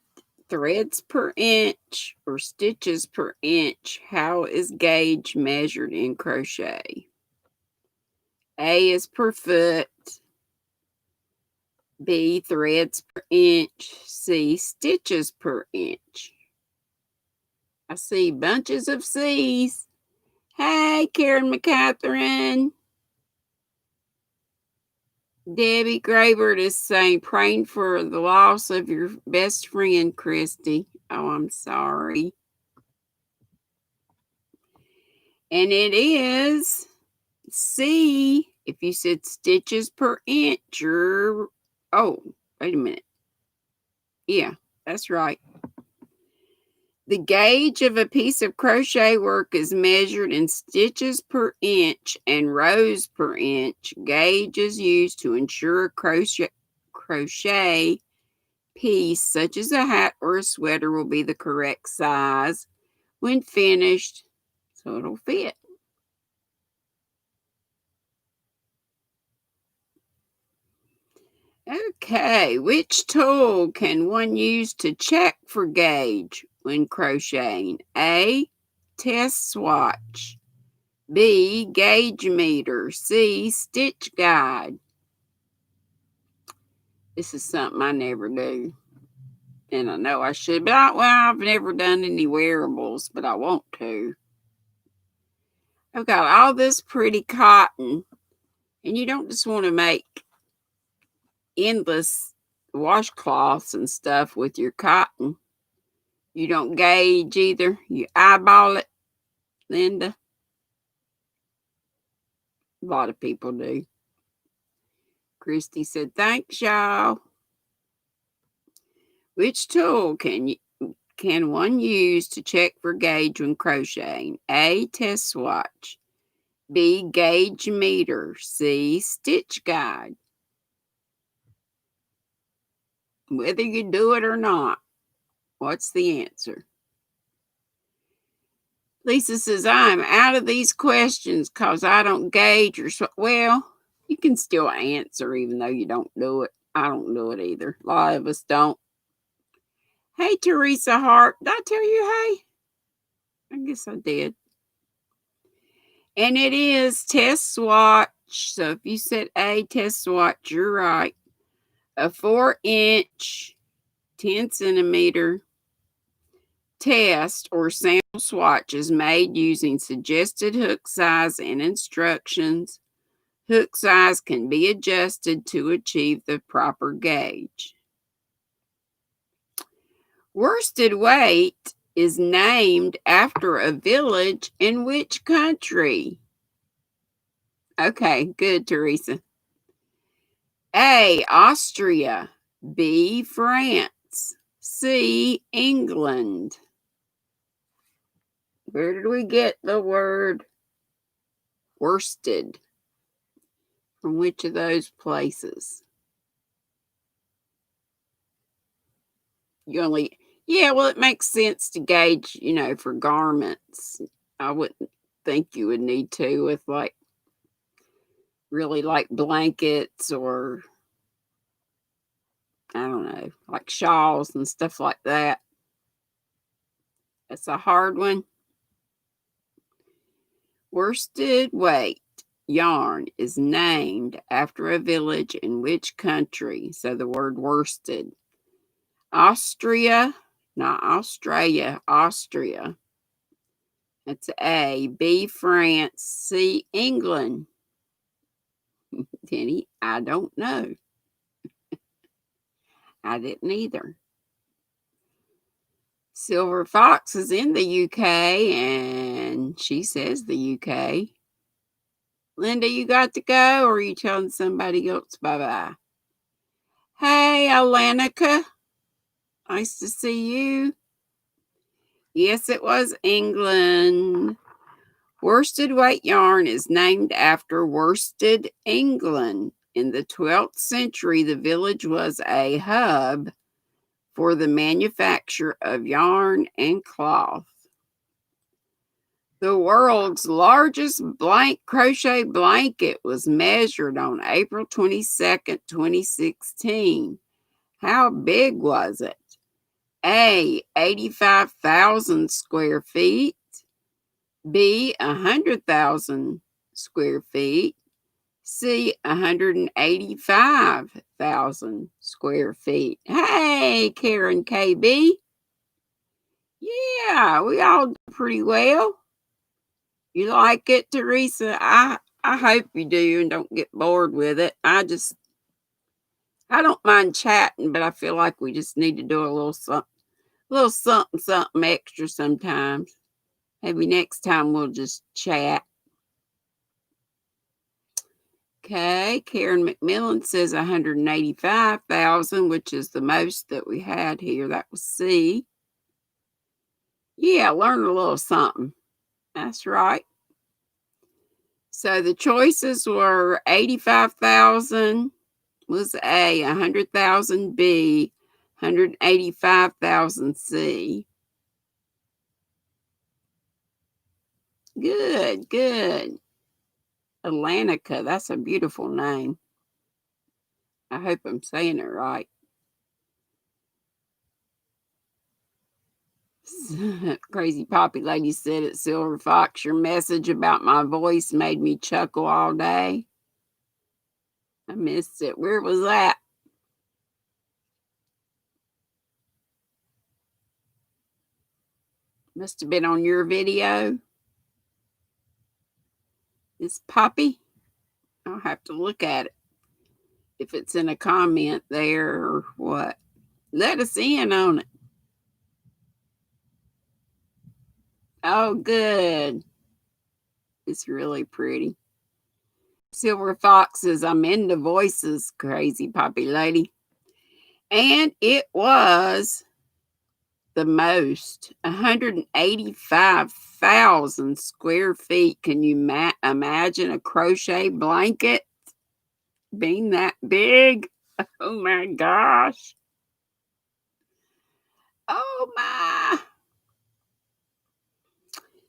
threads per inch, or stitches per inch. How is gauge measured in crochet? A is per foot. B, threads per inch. C, stitches per inch. I see bunches of C's. Hey, Karen McCatherine. Debbie Graybird is saying, praying for the loss of your best friend, Christy. Oh, I'm sorry. And it is C. If you said stitches per inch, you're... Oh, wait a minute. Yeah, that's right. The gauge of a piece of crochet work is measured in stitches per inch and rows per inch. Gauge is used to ensure a crochet piece, such as a hat or a sweater, will be the correct size when finished, so it'll fit. Okay, which tool can one use to check for gauge when crocheting? A, test swatch. B, gauge meter. C, stitch guide. This is something I never do. And I know I should, but I've never done any wearables, but I want to. I've got all this pretty cotton, and you don't just want to make endless washcloths and stuff with your cotton. You don't gauge either. You eyeball it, Linda. A lot of people do. Christy said, thanks, y'all. Which tool can one use to check for gauge when crocheting? A, test swatch. B, gauge meter. C, stitch guide. Whether you do it or not, what's the answer? Lisa says, I'm out of these questions because I don't gauge or... Well, you can still answer even though you don't do it. I don't do it either. A lot of us don't. Hey, Teresa Hart. Did I tell you hey? I guess I did. And it is test swatch. So if you said A, test swatch, you're right. A 4-inch, 10 centimeter test or sample swatch is made using suggested hook size and instructions. Hook size can be adjusted to achieve the proper gauge. Worsted weight is named after a village in which country? Okay, good, Teresa. A, Austria. B, France. C, England. Where did we get the word worsted? From which of those places? Yeah, well, it makes sense to gauge, for garments. I wouldn't think you would need to with really like blankets or I don't know, like shawls and stuff like that. That's a hard one. Worsted weight yarn is named after a village in which country? So the word worsted. Austria, not Australia, Austria. That's A. B, France. C, England. Tenny, I don't know. I didn't either. Silver Fox is in the UK, and she says the UK. Linda, you got to go, or are you telling somebody else bye-bye? Hey, Alanica. Nice to see you. Yes, it was England. Worsted weight yarn is named after Worsted, England. In the 12th century, the village was a hub for the manufacture of yarn and cloth. The world's largest crochet blanket was measured on April 22nd, 2016. How big was it? A, 85,000 square feet. B, 100,000 square feet. C, 185,000 square feet. Hey, Karen KB. Yeah, we all do pretty well. You like it, Teresa? I hope you do and don't get bored with it. I don't mind chatting, but I feel like we just need to do a little something extra sometimes. Maybe next time we'll just chat. Okay, Karen McMillan says 185,000, which is the most that we had here. That was C. Yeah, learn a little something. That's right. So the choices were 85,000 was A, 100,000 B, 185,000 C. Good, good. Atlantica, that's a beautiful name. I hope I'm saying it right. Crazy Poppy Lady said at Silver Fox, your message about my voice made me chuckle all day. I missed it. Where was that? Must have been on your video. This Poppy? I'll have to look at it. If it's in a comment there or what. Let us in on it. Oh, good. It's really pretty. Silver Fox says, I'm into voices, Crazy Poppy Lady. And it was the most, 185,000 square feet. Can you imagine a crochet blanket being that big? Oh my gosh. Oh my.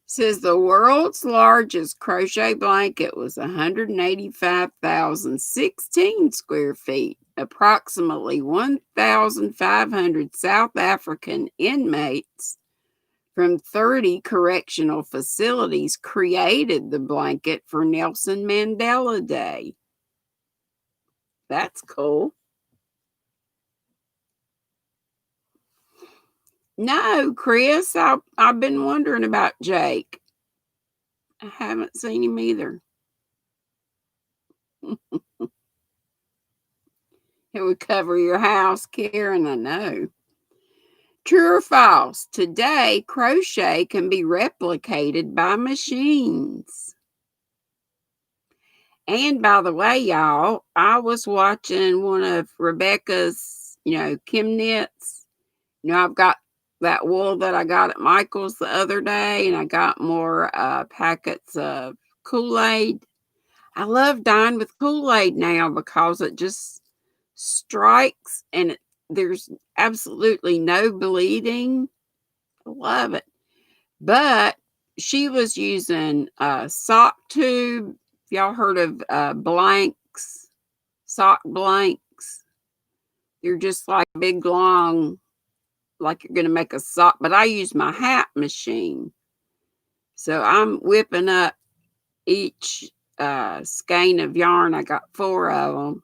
Says the world's largest crochet blanket was 185,016 square feet. Approximately 1,500 South African inmates from 30 correctional facilities created the blanket for Nelson Mandela Day. That's cool. No, Chris, I've been wondering about Jake. I haven't seen him either. It would cover your house, Karen, I know. True or false? Today, crochet can be replicated by machines. And by the way, y'all, I was watching one of Rebecca's, Kim knits. I've got that wool that I got at Michael's the other day, and I got more packets of Kool-Aid. I love dyeing with Kool-Aid now because it just strikes and there's absolutely no bleeding. I love it. But she was using sock tube. Y'all heard of blanks, sock blanks? They're just like big long, like you're going to make a sock. But I use my hat machine. So I'm whipping up each skein of yarn. I got 4 of them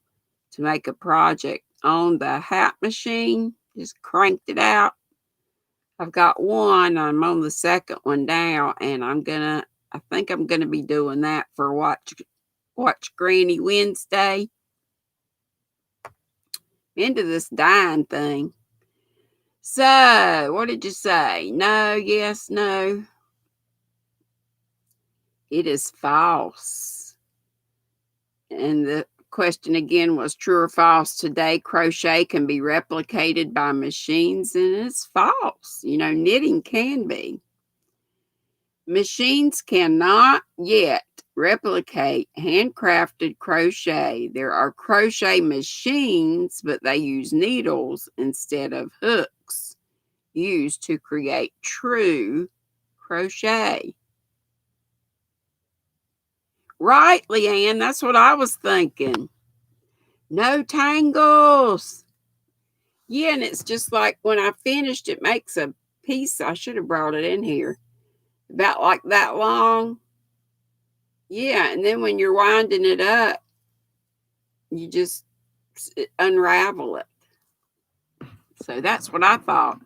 to make a project on the hat machine. Just cranked it out. I've got one. I'm on the second one now, and I think I'm gonna be doing that for Watch Granny Wednesday. Into this dyeing thing. So, what did you say? No, yes, no. It is false. And the question again was true or false. Today, crochet can be replicated by machines, and it's false. Knitting can be. Machines cannot yet replicate handcrafted crochet. There are crochet machines, but they use needles instead of hooks used to create true crochet. Right, Leanne, that's what I was thinking. No tangles. Yeah, and it's just like when I finished, it makes a piece. I should have brought it in here. About like that long. Yeah, and then when you're winding it up, you just unravel it. So that's what I thought.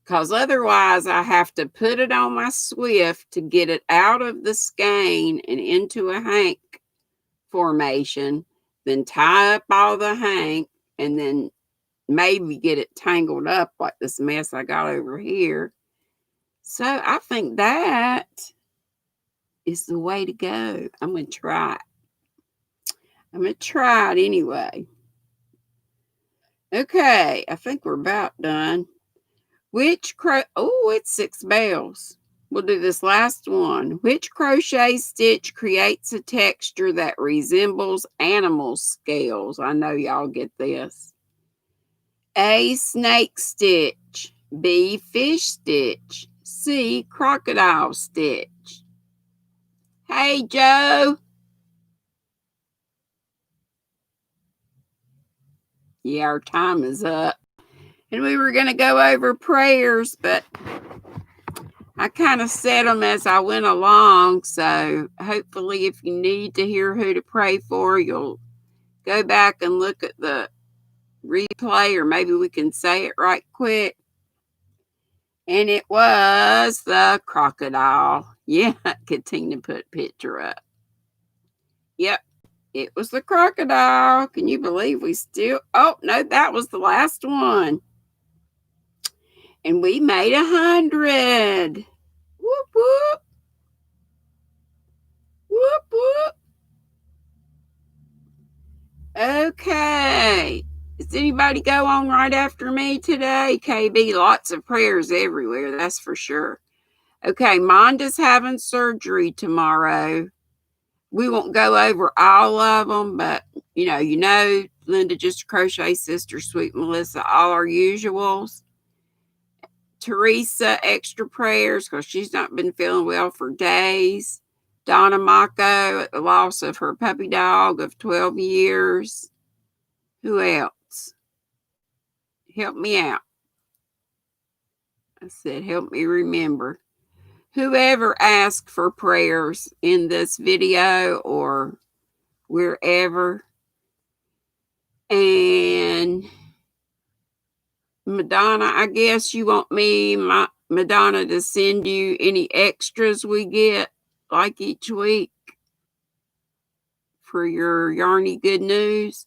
Because otherwise, I have to put it on my Swift to get it out of the skein and into a hank formation, then tie up all the hank, and then maybe get it tangled up like this mess I got over here. So I think that is the way to go. I'm going to try it. I'm going to try it anyway. Okay, I think we're about done. It's 6 bells. We'll do this last one. Which crochet stitch creates a texture that resembles animal scales? I know y'all get this. A, snake stitch. B, fish stitch. C, crocodile stitch. Hey, Joe. Yeah, our time is up. And we were going to go over prayers, but I kind of said them as I went along. So hopefully if you need to hear who to pray for, you'll go back and look at the replay, or maybe we can say it right quick. And it was the crocodile. Yeah, Katina put a picture up. Yep, it was the crocodile. Can you believe oh, no, that was the last one. And we made 100. Whoop, whoop. Whoop, whoop. Okay. Does anybody go on right after me today? KB, lots of prayers everywhere, that's for sure. Okay, Monda's having surgery tomorrow. We won't go over all of them, but you know, Linda Just a Crochet Sister, Sweet Melissa, all our usuals. Teresa, extra prayers because she's not been feeling well for days. Donna Mako at the loss of her puppy dog of 12 years. Who else? Help me out. I said, help me remember. Whoever asked for prayers in this video or wherever. And Madonna, I guess you want me, Madonna, to send you any extras we get like each week for your Yarny Good News.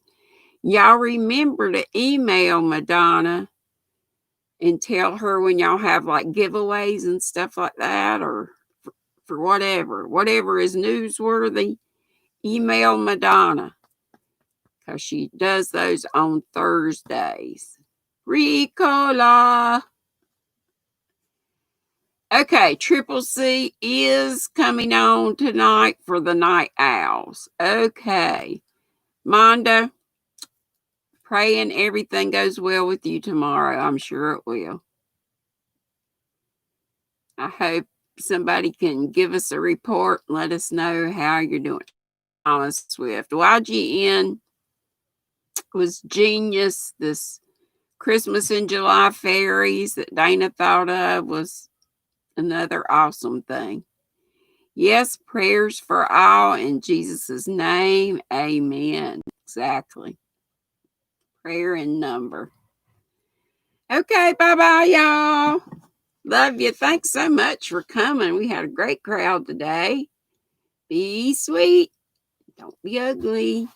Y'all remember to email Madonna and tell her when y'all have like giveaways and stuff like that, or for whatever is newsworthy, email Madonna because she does those on Thursdays. Ricola. Okay, Triple C is coming on tonight for the Night Owls. Okay, Mondo, praying everything goes well with you tomorrow. I'm sure it will. I hope somebody can give us a report and let us know how you're doing. Thomas Swift. YGN was genius. This Christmas in July fairies that Dana thought of was another awesome thing. Yes, prayers for all in Jesus' name. Amen. Exactly. Prayer in number. Okay, bye-bye, y'all. Love you. Thanks so much for coming. We had a great crowd today. Be sweet. Don't be ugly.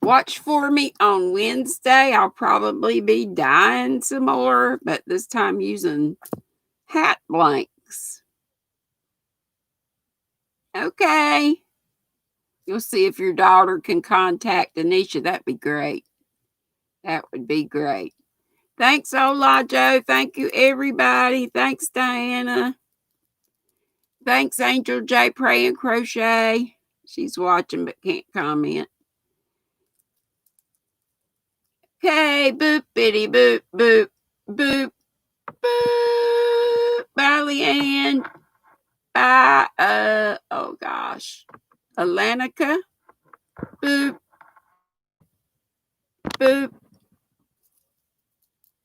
Watch for me on Wednesday. I'll probably be dyeing some more, but this time using hat blanks. Okay. You'll see if your daughter can contact Anisha. That'd be great. That would be great. Thanks, Ola Joe. Thank you, everybody. Thanks, Diana. Thanks, Angel J. Pray and Crochet. She's watching but can't comment. Okay, boop, bitty, boop, boop, boop, boop. Bye, Leanne. Bye, oh gosh. Alanica. Boop, boop.